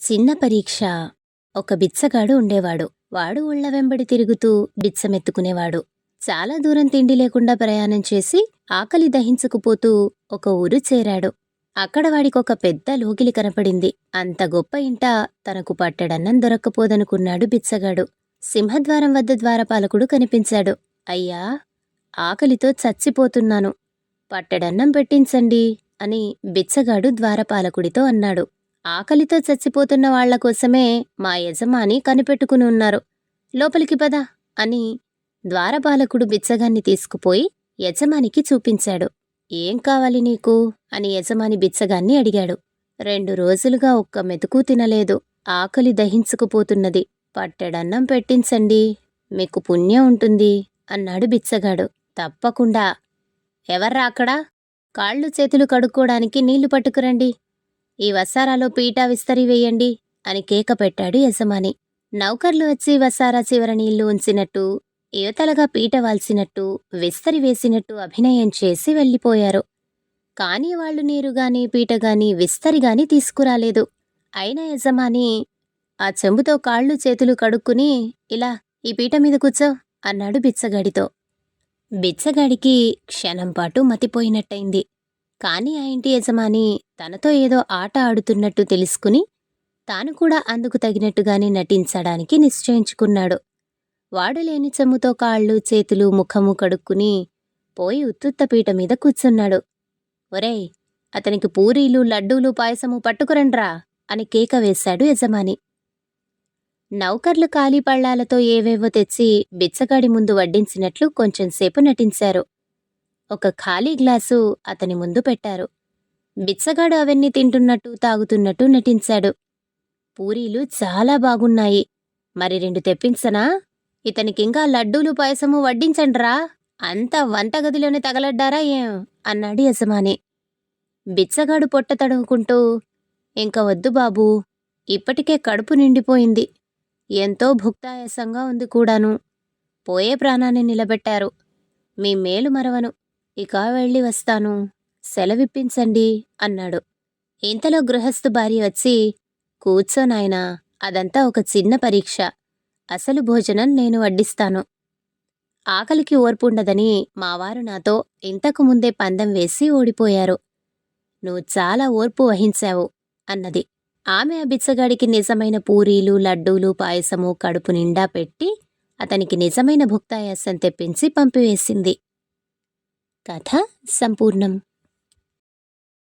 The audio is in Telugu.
చిన్న పరీక్ష. ఒక బిచ్చగాడు ఉండేవాడు. వాడు ఊళ్ళ వెంబడి తిరుగుతూ బిచ్చమెత్తుకునేవాడు. చాలా దూరం తిండి లేకుండా ప్రయాణం చేసి ఆకలి దహించుకుపోతూ ఒక ఊరు చేరాడు. అక్కడ వాడికొక పెద్ద లోగిలి కనపడింది. అంత గొప్ప ఇంట తనకు పట్టెడన్నం దొరక్కపోదనుకున్నాడు బిచ్చగాడు. సింహద్వారం వద్ద ద్వారపాలకుడు కనిపించాడు. అయ్యా, ఆకలితో చచ్చిపోతున్నాను, పట్టెడన్నం పెట్టించండి అని బిచ్చగాడు ద్వారపాలకుడితో అన్నాడు. ఆకలితో చచ్చిపోతున్న వాళ్ల కోసమే మా యజమాని కనిపెట్టుకుని ఉన్నారు, లోపలికి పద అని ద్వారపాలకుడు బిచ్చగాన్ని తీసుకుపోయి యజమానికి చూపించాడు. ఏం కావాలి నీకు అని యజమాని బిచ్చగాన్ని అడిగాడు. 2 రోజులుగా ఒక్క మెతుకు తినలేదు, ఆకలి దహించుకుపోతున్నది, పట్టెడన్నం పెట్టించండి, మీకు పుణ్యం ఉంటుంది అన్నాడు బిచ్చగాడు. తప్పకుండా. ఎవర్రా అక్కడ? కాళ్ళు చేతులు కడుక్కోడానికి నీళ్లు పట్టుకురండి, ఈ వసారాలో పీటా విస్తరి వేయండి అని కేక పెట్టాడు యజమాని. నౌకర్లు వచ్చి వసారా చివర నీళ్లు ఉంచినట్టు, యువతలగా పీట వాల్చినట్టు, విస్తరి వేసినట్టు అభినయం చేసి వెళ్ళిపోయారు. కాని వాళ్లు నీరుగాని పీటగాని విస్తరిగాని తీసుకురాలేదు. అయినా యజమాని ఆ చెంబుతో కాళ్ళు చేతులు కడుక్కుని ఇలా ఈ పీట మీద కూర్చో అన్నాడు బిచ్చగాడితో. బిచ్చగాడికి క్షణంపాటు మతిపోయినట్టయింది. కాని ఆ ఇంటి యజమాని తనతో ఏదో ఆట ఆడుతున్నట్టు తెలుసుకుని తాను కూడా అందుకు తగినట్టుగానే నటించడానికి నిశ్చయించుకున్నాడు. వాడు లేని చెమ్ముతో కాళ్ళు చేతులు ముఖము కడుక్కుని పోయి ఉత్తుత్త పీట మీద కూర్చున్నాడు. ఒరేయ్, అతనికి పూరీలు లడ్డూలు పాయసము పట్టుకురండ్రా అని కేక వేశాడు యజమాని. నౌకర్లు ఖాళీ పళ్ళాలతో ఏవేవో తెచ్చి బిచ్చగాడి ముందు వడ్డించినట్లు కొంచెంసేపు నటించారు. ఒక ఖాళీ గ్లాసు అతని ముందు పెట్టారు. బిచ్చగాడు అవన్నీ తింటున్నట్టు తాగుతున్నట్టు నటించాడు. పూరీలు చాలా బాగున్నాయి, మరి 2 తెప్పించనా? ఇతనికింకా లడ్డూలు పాయసము వడ్డించండ్రా, అంతా వంటగదిలోనే తగలడ్డారా ఏం అన్నాడు యజమాని. బిచ్చగాడు పొట్ట తడుముకుంటూ, ఇంక వద్దు బాబూ, ఇప్పటికే కడుపు నిండిపోయింది, ఎంతో భుక్తాయాసంగా ఉంది కూడాను, పోయే ప్రాణాన్ని నిలబెట్టారు, మీ మేలు మరవను, ఇక వెళ్ళి వస్తాను, సెలవిప్పించండి అన్నాడు. ఇంతలో గృహస్థు భార్య వచ్చి, కూర్చో నాయనా, అదంతా ఒక చిన్న పరీక్ష, అసలు భోజనం నేను వడ్డిస్తాను. ఆకలికి ఓర్పుండదని మావారు నాతో ఇంతకు ముందే పందెం వేసి ఓడిపోయారు, నువ్వు చాలా ఓర్పు వహించావు అన్నది. ఆమె ఆ బిచ్చగాడికి నిజమైన పూరీలు లడ్డూలు పాయసము కడుపు నిండా పెట్టి అతనికి నిజమైన భుక్తాయాసం తెప్పించి పంపివేసింది. కథ సంపూర్ణం.